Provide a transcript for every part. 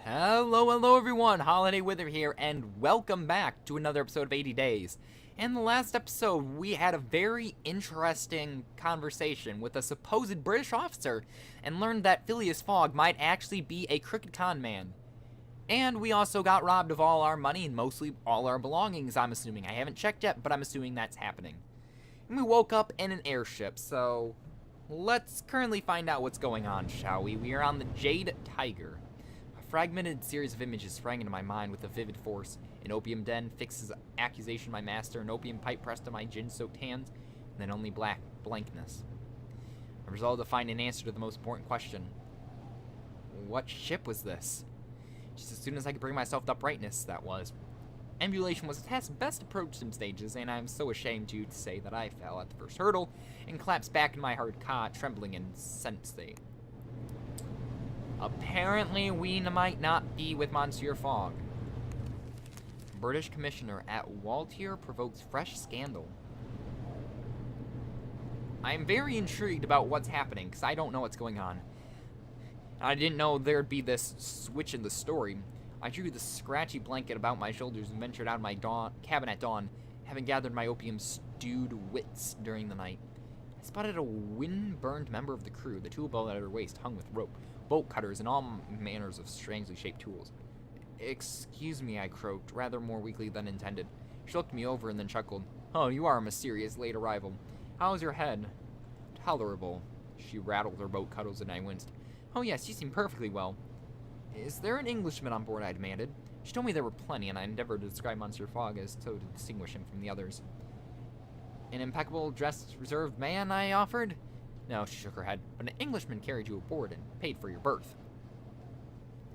Hello everyone, Holiday Wither here, and welcome back to another episode of 80 Days. In the last episode, we had a very interesting conversation with a supposed British officer, and learned that Phileas Fogg might actually be a crooked con man. And we also got robbed of all our money and mostly all our belongings, I'm assuming. I haven't checked yet, but I'm assuming that's happening. And we woke up in an airship, so let's currently find out what's going on, shall we? We are on the Jade Tiger. A fragmented series of images sprang into my mind with a vivid force. An opium den, Fix's accusation of my master, an opium pipe pressed to my gin-soaked hands, and then only blankness. I resolved to find an answer to the most important question. What ship was this? Just as soon as I could bring myself to uprightness, that was. Ambulation was a task best approached in stages, and I'm so ashamed to say that I fell at the first hurdle and collapsed back in my hard cot, trembling in state. Apparently, we might not be with Monsieur Fogg. British commissioner at Waltier provokes fresh scandal. I'm very intrigued about what's happening, because I don't know what's going on. I didn't know there'd be this switch in the story. I drew the scratchy blanket about my shoulders and ventured out of my cabin at dawn, having gathered my opium-stewed wits during the night. I spotted a wind-burned member of the crew, the tool belt at her waist hung with rope, bolt cutters, and all manners of strangely shaped tools. "Excuse me," I croaked, rather more weakly than intended. She looked me over and then chuckled. "Oh, you are a mysterious late arrival. How's your head?" "Tolerable." She rattled her bolt cutters and I winced. "Oh yes, you seem perfectly well." "Is there an Englishman on board?" I demanded. She told me there were plenty, and I endeavored to describe Monsieur Fogg as so to distinguish him from the others. "An impeccable dressed, reserved man?" I offered. "No," she shook her head, "but an Englishman carried you aboard and paid for your berth.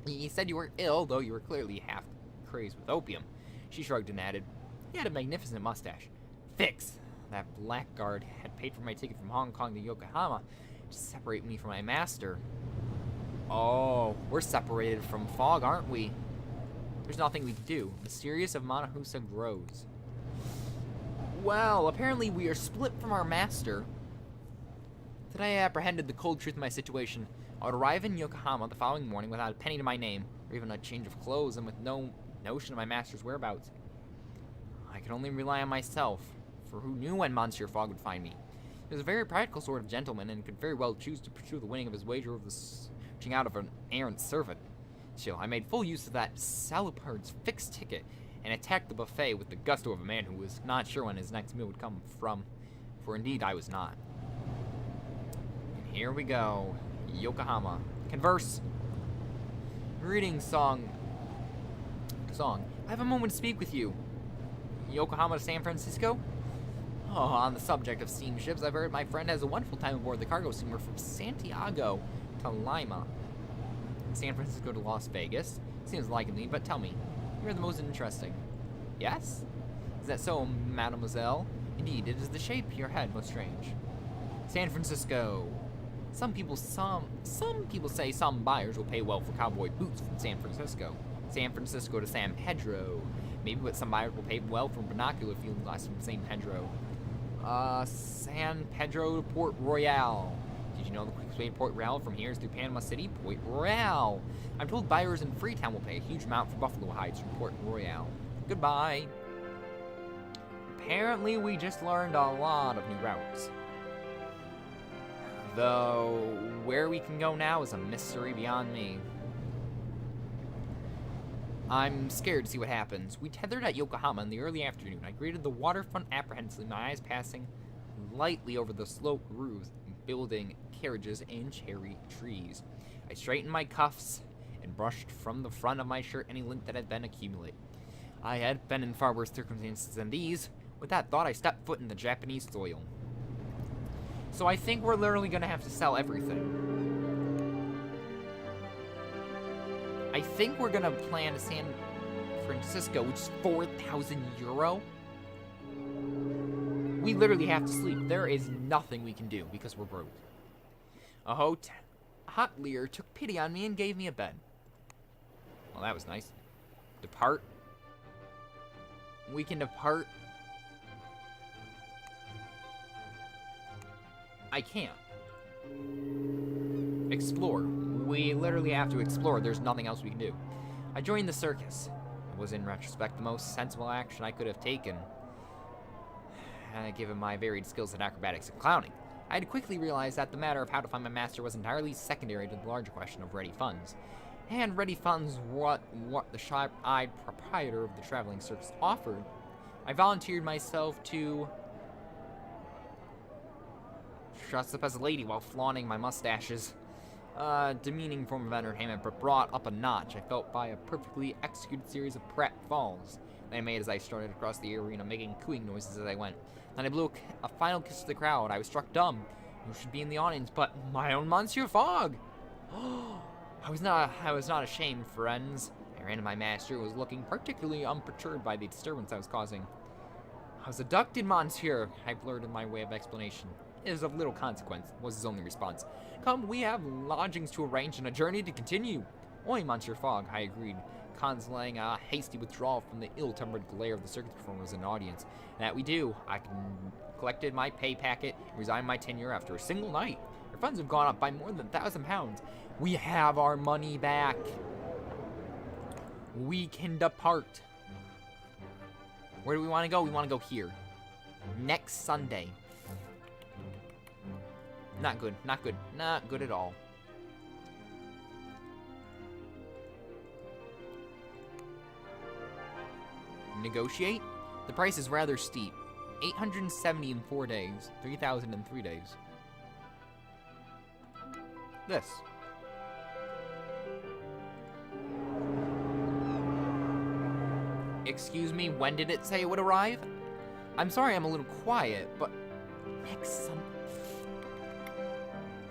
He said you were ill, though you were clearly half crazed with opium." She shrugged and added, "He had a magnificent mustache." Fix! That blackguard had paid for my ticket from Hong Kong to Yokohama to separate me from my master. Oh, we're separated from Fogg, aren't we? There's nothing we can do. Mysterious of Monahusa grows. Well, apparently we are split from our master. Today I apprehended the cold truth of my situation. I would arrive in Yokohama the following morning without a penny to my name, or even a change of clothes, and with no notion of my master's whereabouts. I could only rely on myself, for who knew when Monsieur Fogg would find me? He was a very practical sort of gentleman, and could very well choose to pursue the winning of his wager over the searching out of an errant servant. Still, I made full use of that salopard's fixed ticket, and attacked the buffet with the gusto of a man who was not sure when his next meal would come from, for indeed I was not. And here we go. Yokohama. Converse. Greetings, song. I have a moment to speak with you. Yokohama to San Francisco? Oh, on the subject of steamships, I've heard my friend has a wonderful time aboard the cargo steamer from Santiago to Lima. San Francisco to Las Vegas. Seems likely, but tell me, you're the most interesting. Yes? Is that so, mademoiselle? Indeed, it is the shape of your head most strange. San Francisco. Some people say some buyers will pay well for cowboy boots from San Francisco. San Francisco to San Pedro. Maybe, but some buyers will pay well for binocular field glass from San Pedro. San Pedro to Port Royal. Did you know the quickest way to Port Royal from here is through Panama City? Port Royal. I'm told buyers in Freetown will pay a huge amount for buffalo hides from Port Royal. Goodbye. Apparently, we just learned a lot of new routes. Though, where we can go now is a mystery beyond me. I'm scared to see what happens. We tethered at Yokohama in the early afternoon. I greeted the waterfront apprehensively, my eyes passing lightly over the sloped roofs, building carriages, and cherry trees. I straightened my cuffs and brushed from the front of my shirt any lint that had been accumulated. I had been in far worse circumstances than these. With that thought, I stepped foot in the Japanese soil. So I think we're literally going to have to sell everything. I think we're going to plan to San Francisco, which is 4,000 euro. We literally have to sleep. There is nothing we can do because we're broke. A hotelier took pity on me and gave me a bed. Well, that was nice. Depart. We can depart. I can't. Explore. We literally have to explore. There's nothing else we can do. I joined the circus. It was, in retrospect, the most sensible action I could have taken, given my varied skills in acrobatics and clowning. I had quickly realized that the matter of how to find my master was entirely secondary to the larger question of ready funds. And ready funds what the sharp-eyed proprietor of the traveling circus offered. I volunteered myself to dress up as a lady while flaunting my mustaches. Demeaning form of entertainment, but brought up a notch, I felt, by a perfectly executed series of pratfalls that I made as I started across the arena, making cooing noises as I went. Then I blew a final kiss to the crowd. I was struck dumb. Who should be in the audience but my own Monsieur Fogg? I was not ashamed, friends. I ran to my master, who was looking particularly unperturbed by the disturbance I was causing. I was abducted, monsieur, I blurted my way of explanation. It is of little consequence, was his only response. Come, we have lodgings to arrange and a journey to continue. Oi, Monsieur Fogg, I agreed, concealing a hasty withdrawal from the ill-tempered glare of the circus performers in the audience. That we do. I collected my pay packet and resigned my tenure after a single night. Our funds have gone up by more than £1,000. We have our money back. We can depart. Where do we want to go? We want to go here. Next Sunday. Not good, not good, not good at all. Negotiate? The price is rather steep. 870 in 4 days, 3,000 in 3 days. This. Excuse me, when did it say it would arrive? I'm sorry I'm a little quiet, but next Sunday.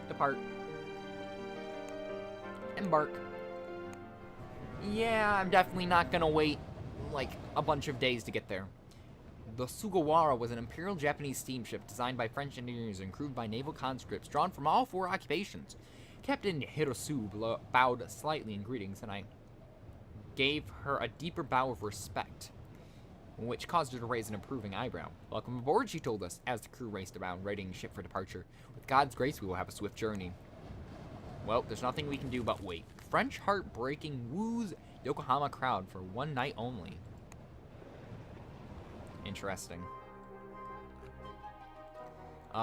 Depart. Embark. Yeah, I'm definitely not gonna wait, like, a bunch of days to get there. The Sugawara was an Imperial Japanese steamship designed by French engineers and crewed by naval conscripts drawn from all 4 occupations. Captain Hirosu bowed slightly in greetings, and I gave her a deeper bow of respect, which caused her to raise an approving eyebrow. Welcome aboard, she told us, as the crew raced around, readying the ship for departure. With God's grace, we will have a swift journey. Well, there's nothing we can do but wait. French heartbreaking woos Yokohama crowd for 1 night only. Interesting.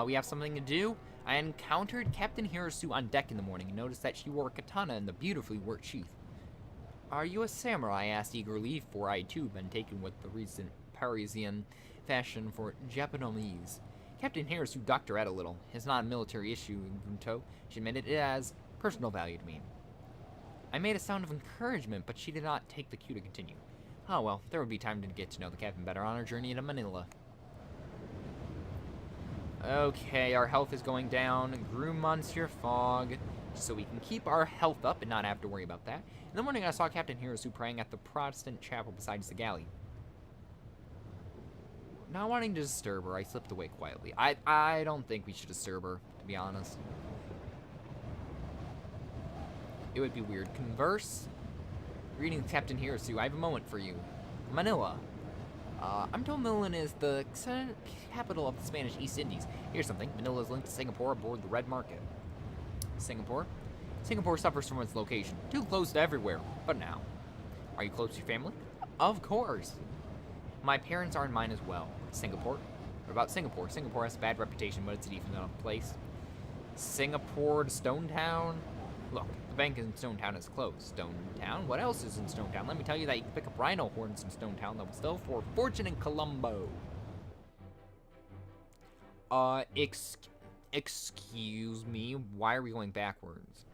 We have something to do. I encountered Captain Hirosu on deck in the morning and noticed that she wore a katana in the beautifully worked sheath. Are you a samurai? I asked eagerly, for I too been taken with the recent Parisian fashion for Japanese. Captain Hirosu ducked her head a little. It's not a military issue, Gunto. She admitted it has personal value to me. I made a sound of encouragement, but she did not take the cue to continue. Oh well, there would be time to get to know the captain better on our journey to Manila. Okay, our health is going down. Groom Monsieur Fogg, so we can keep our health up and not have to worry about that. In the morning, I saw Captain Hirosu praying at the Protestant chapel beside the galley. Not wanting to disturb her, I slipped away quietly. I don't think we should disturb her, to be honest. It would be weird. Converse. Greetings, Captain Hirosu. I have a moment for you. Manila. I'm told Manila is the capital of the Spanish East Indies. Here's something. Manila is linked to Singapore aboard the Red Market. Singapore? Singapore suffers from its location. Too close to everywhere. But now. Are you close to your family? Of course. My parents are in mine as well. Singapore? What about Singapore? Singapore has a bad reputation, but it's a decent enough place. Singapore to Stone Town? Look, the bank in Stone Town is closed. Stone Town? What else is in Stone Town? Let me tell you that you can pick up rhino horns in Stone Town that will sell for a fortune in Colombo. Excuse me, why are we going backwards?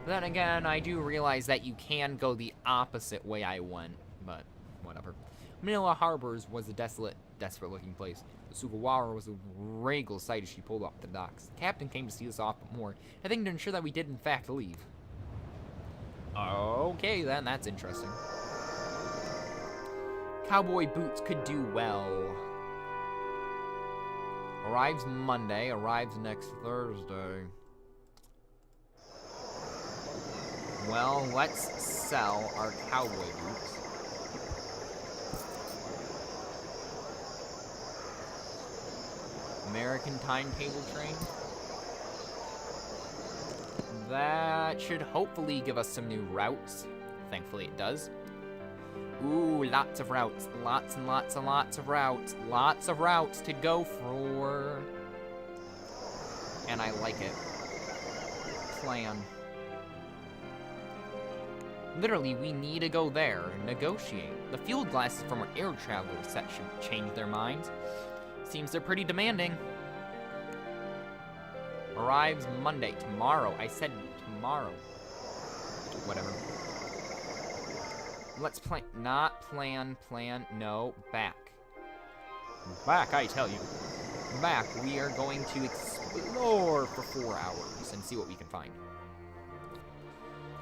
Then again, I do realize that you can go the opposite way I went, but whatever. Manila Harbors was a desolate, desperate-looking place. The Sugawara was a regal sight as she pulled off the docks. The captain came to see us off but more, I think, to ensure that we did in fact leave. Okay, then, that's interesting. Cowboy boots could do well. Arrives Monday, arrives next Thursday. Well, let's sell our cowboy boots. American timetable train. that should hopefully give us some new routes. Thankfully it does. Ooh, lots of routes. Lots and lots and lots of routes. Lots of routes to go for. And I like it. Plan. Literally, we need to go there and negotiate. The field glasses from our air traveler set should change their minds. Seems they're pretty demanding. Arrives Monday. Tomorrow. I said tomorrow. Whatever. Let's plan. Not plan. Plan. No. Back. Back, I tell you. Back. We are going to explore for 4 hours and see what we can find.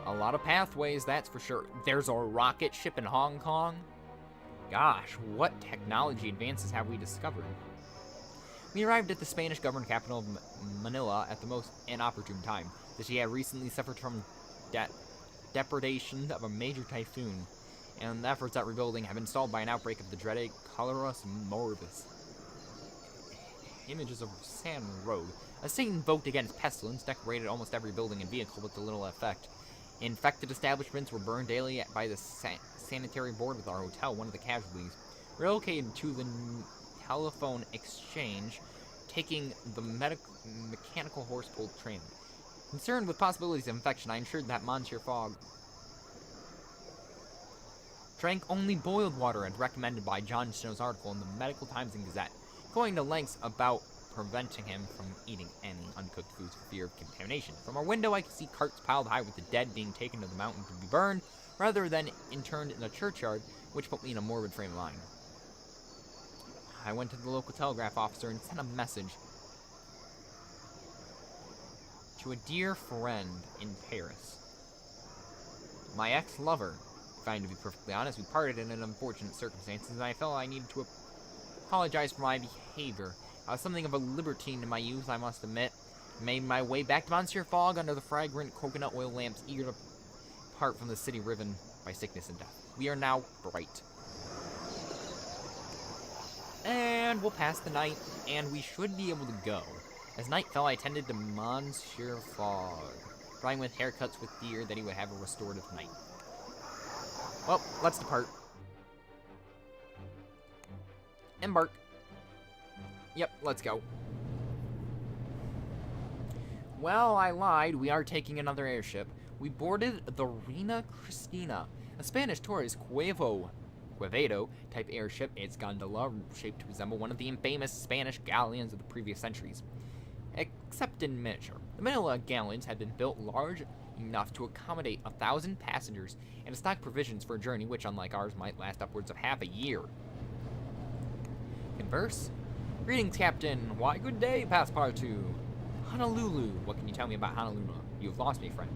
A lot of pathways, that's for sure. There's a rocket ship in Hong Kong. Gosh, what technology advances have we discovered? We arrived at the Spanish-governed capital of Manila at the most inopportune time. The city had recently suffered from depredation of a major typhoon, and the efforts at rebuilding have been stalled by an outbreak of the dreaded cholera morbus. Images of San Road. A state invoked against pestilence decorated almost every building and vehicle with little effect. Infected establishments were burned daily by the sanitary board with our hotel, one of the casualties. Relocated to the telephone exchange, taking the mechanical horse-pulled train. Concerned with possibilities of infection, I ensured that Monsieur Fogg drank only boiled water as recommended by John Snow's article in the Medical Times and Gazette, going to lengths about preventing him from eating any uncooked foods for fear of contamination. From our window, I could see carts piled high with the dead being taken to the mountain to be burned, rather than interned in a churchyard, which put me in a morbid frame of mind. I went to the local telegraph officer and sent a message to a dear friend in Paris. My ex-lover. If I'm to be perfectly honest, we parted in unfortunate circumstances, and I felt I needed to apologize for my behavior. I was something of a libertine in my youth, I must admit. Made my way back to Monsieur Fogg under the fragrant coconut oil lamps, eager to part from the city riven by sickness and death. We are now bright. And we'll pass the night, and we should be able to go. As night fell, I attended to Monsieur Fogg, trying with haircuts with fear that he would have a restorative night. Well, let's depart. Embark. Yep, let's go. Well, I lied. We are taking another airship. We boarded the Reina Cristina, a Spanish tourist Quevedo type airship. Its gondola shaped to resemble one of the infamous Spanish galleons of the previous centuries, except in miniature. The Manila galleons had been built large enough to accommodate 1,000 passengers and to stock provisions for a journey which, unlike ours, might last upwards of half a year. Converse. Greetings, Captain. Why, good day, Passepartout. Honolulu. What can you tell me about Honolulu? You've lost me, friend.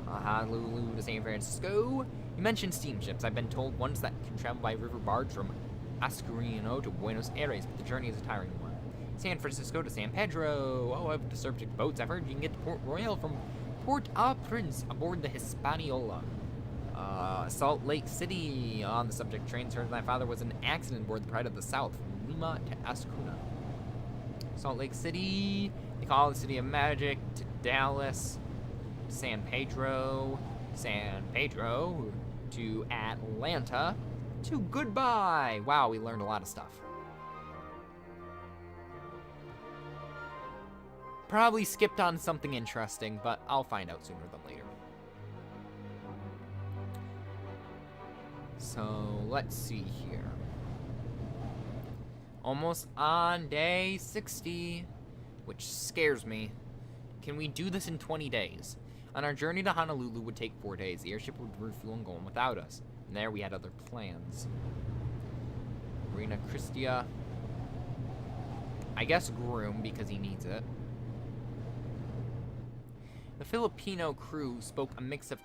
Honolulu to San Francisco. You mentioned steamships. I've been told ones that can travel by river barge from Ascurino to Buenos Aires, but the journey is a tiring one. San Francisco to San Pedro. Oh, I've the subject boats. I've heard you can get to Port Royal from Port-au-Prince aboard the Hispaniola. Salt Lake City. On the subject trains, heard my father was in an accident aboard the Pride of the South from Lima to Ascuna. Salt Lake City. They call it the City of Magic. To Dallas. San Pedro. San Pedro. To Atlanta. To goodbye. Wow, we learned a lot of stuff. Probably skipped on something interesting, but I'll find out sooner than later. So, let's see here. Almost on day 60, which scares me. Can we do this in 20 days? On our journey to Honolulu would take 4 days. The airship would refuel and go on without us. And there we had other plans. Reina Cristina. I guess groom, because he needs it. The Filipino crew spoke a mix of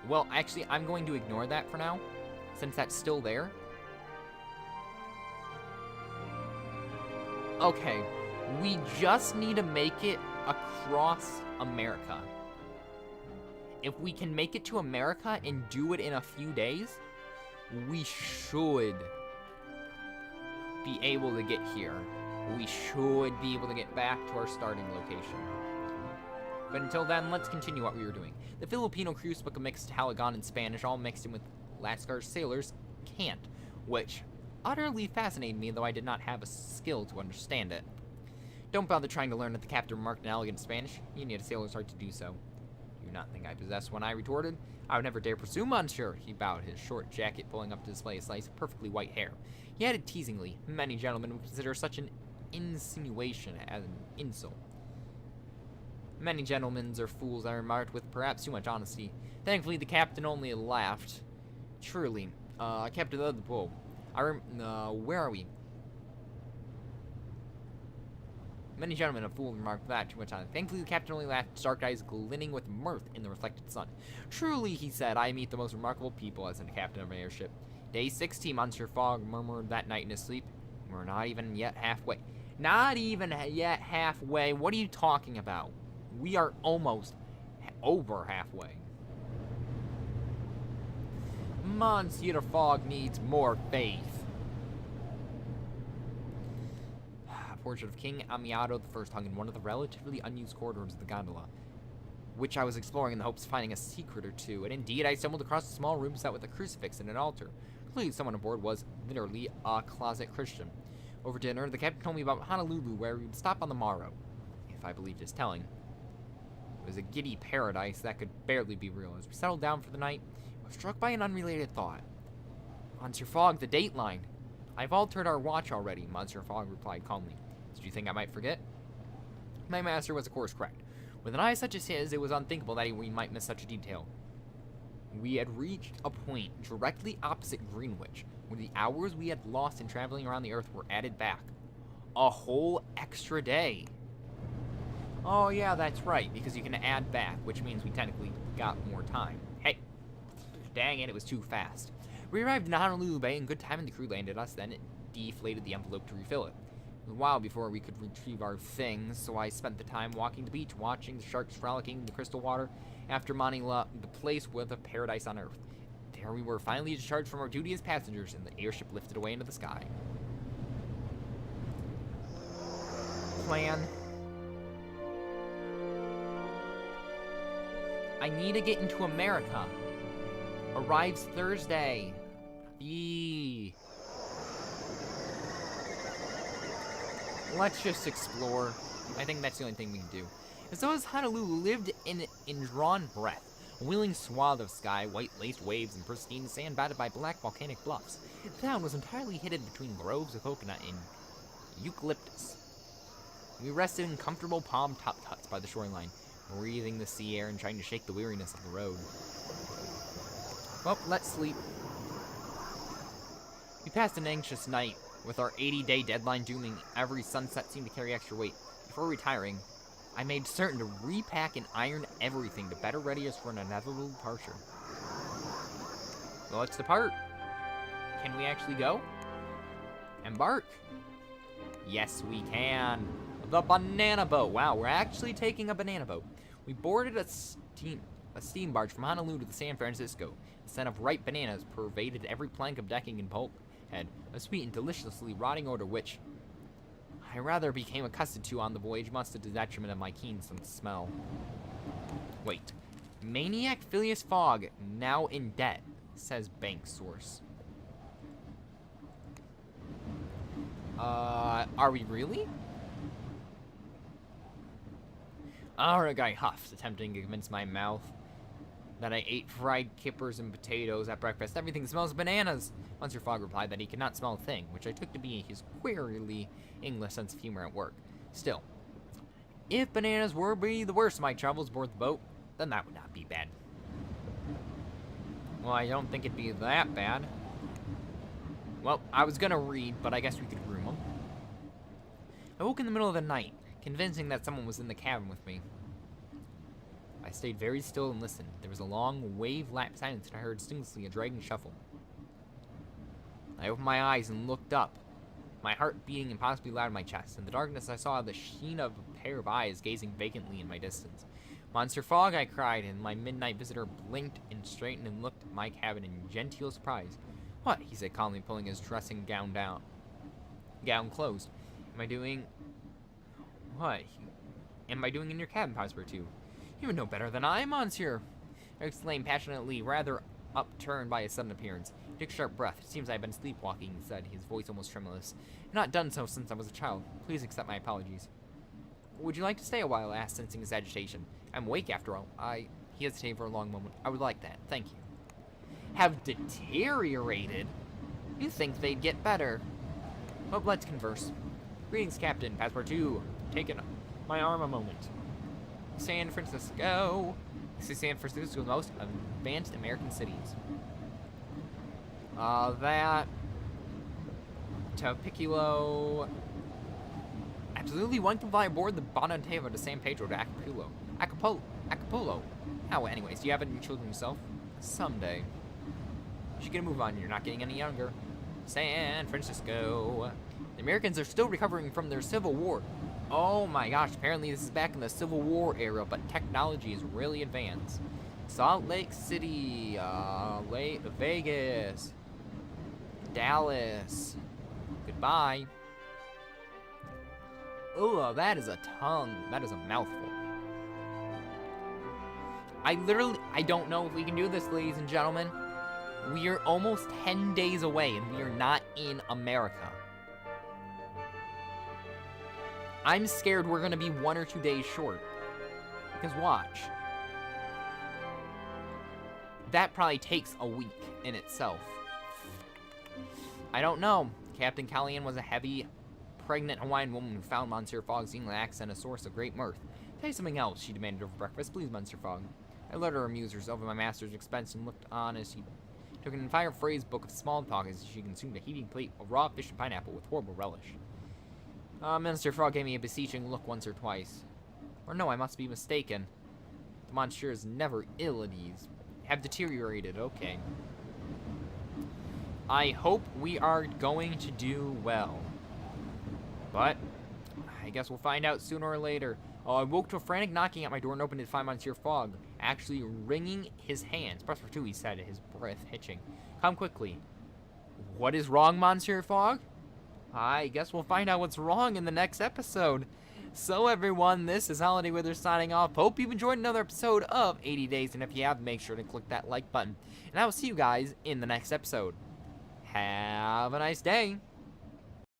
well, actually, I'm going to ignore that for now, since that's still there. Okay, we just need to make it across America. If we can make it to America and do it in a few days, we should be able to get here. We should be able to get back to our starting location. But until then, let's continue what we were doing. The Filipino crew spoke a mixed Halagon and Spanish, all mixed in with Lascar's sailors' cant, which utterly fascinated me, though I did not have a skill to understand it. Don't bother trying to learn it, the captain remarked in elegant Spanish. You need a sailor's heart to do so. You do not think I possess one, I retorted. I would never dare presume, monsieur. He bowed, his short jacket pulling up to display a slice of perfectly white hair. He added teasingly, many gentlemen would consider such an insinuation as an insult. Many gentlemen are fools, I remarked, with perhaps too much honesty. Thankfully, the captain only laughed. Truly, Captain of the Bull. Where are we? Many gentlemen of fools remarked that too much on it. Thankfully, the captain only laughed, his dark eyes glinting with mirth in the reflected sun. Truly, he said, I meet the most remarkable people as a captain of an airship. Day 60, Monsieur Fogg murmured that night in his sleep. We're not even yet halfway. Not even yet halfway? What are you talking about? We are almost over halfway. Monsieur Fogg needs more faith. Portrait of King Amiado I hung in one of the relatively unused corridors of the gondola, which I was exploring in the hopes of finding a secret or two, and indeed I stumbled across a small room set with a crucifix and an altar. Clearly someone aboard was literally a closet Christian. Over dinner, the captain told me about Honolulu, where we would stop on the morrow, if I believed his telling. It was a giddy paradise that could barely be real. As we settled down for the night, I was struck by an unrelated thought. Monsieur Fogg, the dateline. I've altered our watch already, Monsieur Fogg replied calmly. Did you think I might forget? My master was of course correct. With an eye such as his, it was unthinkable that we might miss such a detail. We had reached a point directly opposite Greenwich, where the hours we had lost in traveling around the Earth were added back. A whole extra day. Oh yeah, that's right, because you can add back, which means we technically got more time. Hey, dang it, it was too fast. We arrived in Honolulu Bay in good time and the crew landed us, then it deflated the envelope to refill it. It was a while before we could retrieve our things, so I spent the time walking the beach, watching the sharks frolicking in the crystal water. After Manila, the place was a paradise on Earth. There we were, finally discharged from our duty as passengers, and the airship lifted away into the sky. Plan. I need to get into America. Arrives Thursday. Yee. Let's just explore. I think that's the only thing we can do. As though as Honolulu lived in drawn breath, a wheeling swath of sky, white-laced waves, and pristine sand battered by black volcanic bluffs. The town was entirely hidden between groves of coconut and eucalyptus. We rested in comfortable palm-topped huts by the shoreline, breathing the sea air and trying to shake the weariness of the road. Well, let's sleep. We passed an anxious night, with our 80-day deadline dooming. Every sunset seemed to carry extra weight. Before retiring, I made certain to repack and iron everything to better ready us for an inevitable departure. Well, let's depart. Can we actually go? Embark. Yes, we can. The banana boat. Wow, we're actually taking a banana boat. We boarded a steam barge from Honolulu to San Francisco. The scent of ripe bananas pervaded every plank of decking and bulkhead, a sweet and deliciously rotting odor which I rather became accustomed to on the voyage, much to the detriment of my keen sense of smell. Wait. Maniac Phileas Fogg, now in debt, says bank source. Are we really? Our guy huffed, attempting to convince my mouth that I ate fried kippers and potatoes at breakfast. Everything smells of bananas. Monsieur Fogg replied that he could not smell a thing, which I took to be his queerly English sense of humor at work. Still, if bananas were be the worst of my travels aboard the boat, then that would not be bad. Well, I don't think it'd be that bad. Well, I was gonna read, but I guess we could room them. I woke in the middle of the night, convincing that someone was in the cabin with me. I stayed very still and listened. There was a long, wave-lapped silence, and I heard distinctly a dragging shuffle. I opened my eyes and looked up, my heart beating impossibly loud in my chest. In the darkness, I saw the sheen of a pair of eyes gazing vacantly in my distance. "Monsieur Fogg," I cried, and my midnight visitor blinked and straightened and looked at my cabin in genteel surprise. "What?" he said calmly, pulling his dressing gown closed. "Am I doing... What? Am I doing in your cabin, Passepartout?" You would know better than I, monsieur, I exclaimed passionately, rather upturned by his sudden appearance. He took a sharp breath. It seems I have been sleepwalking, he said, his voice almost tremulous. I've not done so since I was a child. Please accept my apologies. Would you like to stay a while? I asked, sensing his agitation. I'm awake after all. He hesitated for a long moment. I would like that. Thank you. Have deteriorated? You think they'd get better. Well, let's converse. Greetings, Captain. Passport 2. Taking my arm a moment. San Francisco. This is San Francisco's most advanced American cities. That. Tampico. Absolutely, one can fly aboard the Bonantevo to San Pedro to Acapulco. Oh, anyways, do you have any children yourself? Someday. You should get a move on. You're not getting any younger. San Francisco. The Americans are still recovering from their Civil War. Oh my gosh, apparently this is back in the Civil War era, but technology is really advanced. Salt Lake City, Vegas, Dallas. Goodbye. Oh, that is a tongue. That is a mouthful. I don't know if we can do this, ladies and gentlemen. We are almost 10 days away, and we are not in America. I'm scared we're going to be 1 or 2 days short. Because watch. That probably takes a week in itself. I don't know. Captain Callian was a heavy, pregnant Hawaiian woman who found Monsieur Fogg's English accent a source of great mirth. Tell you something else, she demanded over breakfast. Please, Monsieur Fogg. I let her amuse herself at my master's expense and looked on as she took an entire phrase book of small talk as she consumed a heaping plate of raw fish and pineapple with horrible relish. Minister Fogg gave me a beseeching look once or twice. Or no, I must be mistaken. The monsieur is never ill at ease. Have deteriorated, okay. I hope we are going to do well. But, I guess we'll find out sooner or later. I woke to a frantic knocking at my door and opened it to find Monsieur Fogg, actually wringing his hands. Press for 2, he said, his breath hitching. Come quickly. What is wrong, Monsieur Fogg? I guess we'll find out what's wrong in the next episode. So everyone, this is Holiday Wither signing off. Hope you've enjoyed another episode of 80 Days, and if you have, make sure to click that like button. And I will see you guys in the next episode. Have a nice day.